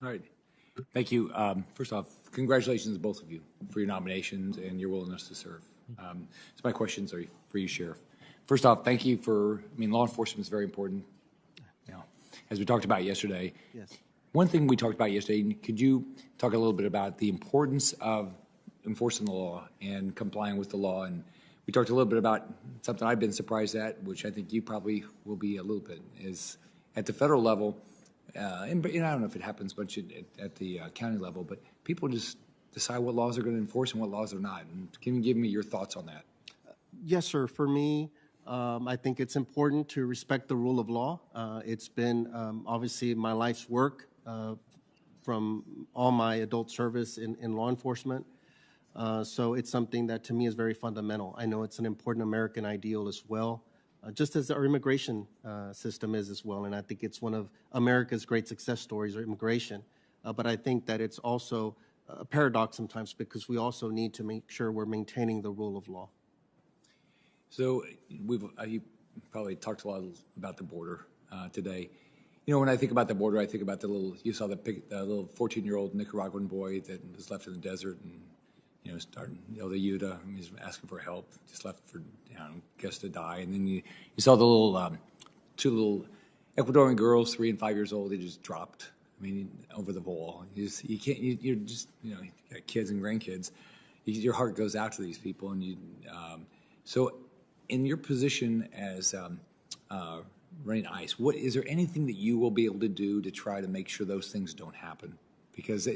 All right. Thank you. First off, congratulations to both of you for your nominations and your willingness to serve. So my questions are for you, Sheriff. First off, thank you for, law enforcement is very important. You know, as we talked about yesterday. Yes. One thing we talked about yesterday, could you talk a little bit about the importance of enforcing the law and complying with the law? And we talked a little bit about something I've been surprised at, which I think you probably will be a little bit, is at the federal level, and I don't know if it happens much at the county level, but people just decide what laws they're going to enforce and what laws they're not. And can you give me your thoughts on that? Yes, sir. For me, I think it's important to respect the rule of law. It's been obviously my life's work from all my adult service in law enforcement. So it's something that to me is very fundamental. I know it's an important American ideal as well, just as our immigration system is as well. And I think it's one of America's great success stories, or immigration. But I think that it's also a paradox sometimes because we also need to make sure we're maintaining the rule of law. So you probably talked a lot about the border today. You know, when I think about the border, I think about you saw the little 14-year-old Nicaraguan boy that was left in the desert and, started, the Utah, he was asking for help, just left for, guess to die. And then you saw the two little Ecuadorian girls, 3 and 5 years old, they just dropped, over the wall. You're just, you got kids and grandkids. Your heart goes out to these people. And so in your position as running ICE, is there anything that you will be able to do to try to make sure those things don't happen? Because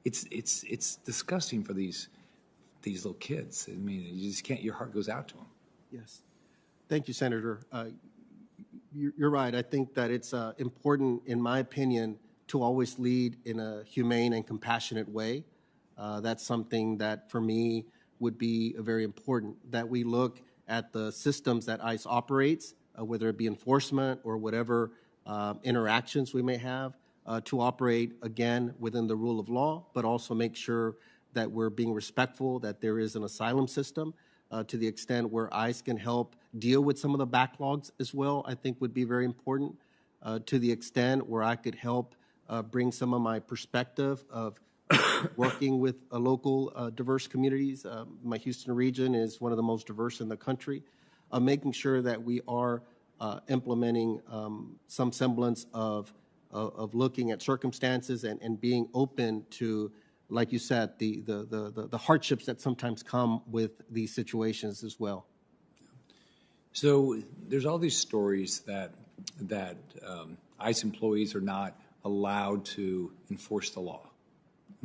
it's disgusting for these little kids. You just can't. Your heart goes out to them. Yes, thank you, Senator. You're right. I think that it's important, in my opinion, to always lead in a humane and compassionate way. That's something that, for me, would be very important. That we look at the systems that ICE operates, whether it be enforcement or whatever interactions we may have, to operate, again, within the rule of law, but also make sure that we're being respectful, that there is an asylum system to the extent where ICE can help deal with some of the backlogs as well, I think would be very important. To the extent where I could help bring some of my perspective of working with local diverse communities. My Houston region is one of the most diverse in the country. Making sure that we are implementing some semblance of looking at circumstances and being open to, like you said, the hardships that sometimes come with these situations as well. So there's all these stories that ICE employees are not allowed to enforce the law.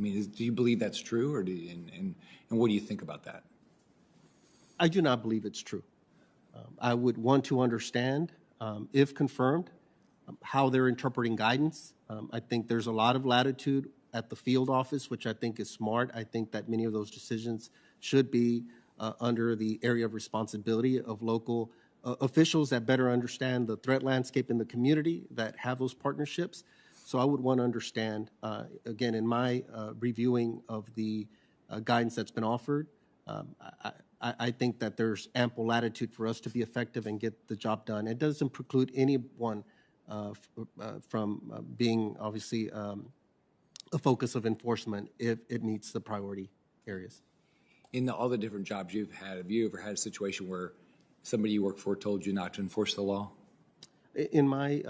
Do you believe that's true, or and what do you think about that? I do not believe it's true. I would want to understand, if confirmed, how they're interpreting guidance. I think there's a lot of latitude at the field office, which I think is smart. I think that many of those decisions should be under the area of responsibility of local officials that better understand the threat landscape in the community, that have those partnerships. So I would want to understand, again, in my reviewing of the guidance that's been offered, I think that there's ample latitude for us to be effective and get the job done. It doesn't preclude anyone from being, obviously, a focus of enforcement if it meets the priority areas. In all the different jobs you've had, have you ever had a situation where somebody you work for told you not to enforce the law? In my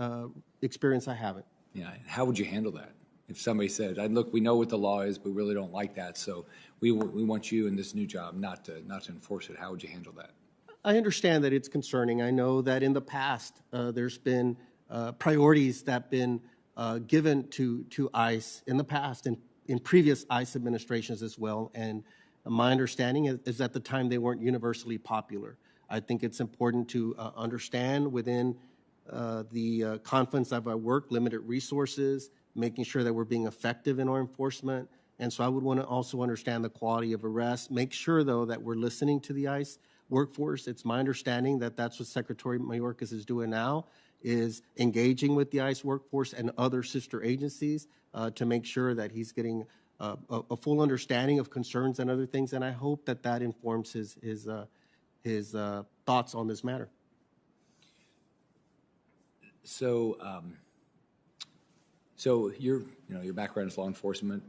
experience, I haven't. Yeah. How would you handle that? If somebody said, "Look, we know what the law is, but we really don't like that, so we want you in this new job not to enforce it," how would you handle that? I understand that it's concerning. I know that in the past there's been priorities that have been given to ICE in the past and in previous ICE administrations as well. And my understanding is at the time they weren't universally popular. I think it's important to understand within the confines of our work, limited resources, making sure that we're being effective in our enforcement. And so I would want to also understand the quality of arrest, make sure, though, that we're listening to the ICE workforce. It's my understanding that that's what Secretary Mayorkas is doing now, is engaging with the ICE workforce and other sister agencies to make sure that he's getting a full understanding of concerns and other things. And I hope that that informs his thoughts on this matter. So So your background is law enforcement.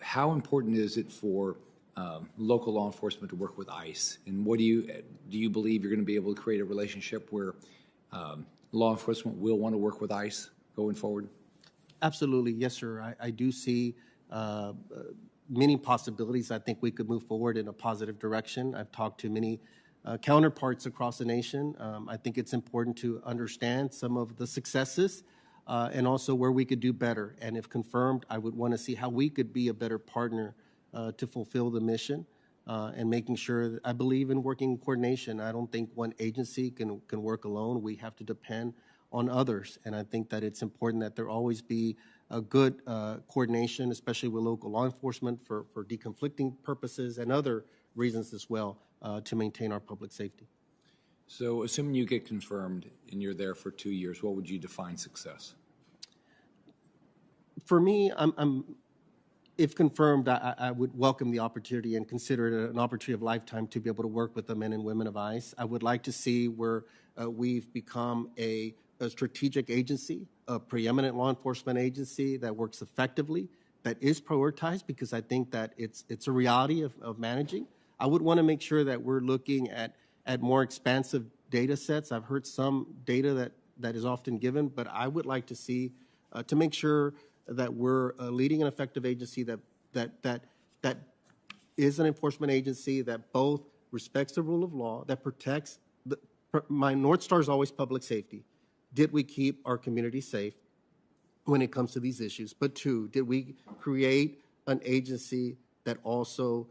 How important is it for local law enforcement to work with ICE? And what do you believe you're going to be able to create a relationship where law enforcement will want to work with ICE going forward? Absolutely, yes, sir. I do see many possibilities. I think we could move forward in a positive direction. I've talked to many counterparts across the nation. I think it's important to understand some of the successes and also where we could do better. And if confirmed, I would want to see how we could be a better partner to fulfill the mission and making sure that I believe in working in coordination. I don't think one agency can work alone. We have to depend on others. And I think that it's important that there always be a good coordination, especially with local law enforcement for deconflicting purposes and other reasons as well to maintain our public safety. So assuming you get confirmed and you're there for 2 years, what would you define success? For me, if confirmed, I would welcome the opportunity and consider it an opportunity of lifetime to be able to work with the men and women of ICE. I would like to see where we've become a strategic agency, a preeminent law enforcement agency that works effectively, that is prioritized, because I think that it's a reality of managing. I would want to make sure that we're looking at more expansive data sets. I've heard some data that is often given, but I would like to see to make sure that we're leading an effective agency that is an enforcement agency that both respects the rule of law, that protects my North Star is always public safety. Did we keep our community safe when it comes to these issues? But two, did we create an agency that also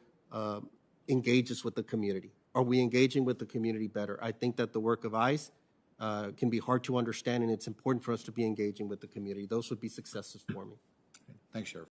engages with the community? Are we engaging with the community better? I think that the work of ICE can be hard to understand, and it's important for us to be engaging with the community. Those would be successes for me. Thanks, Sheriff.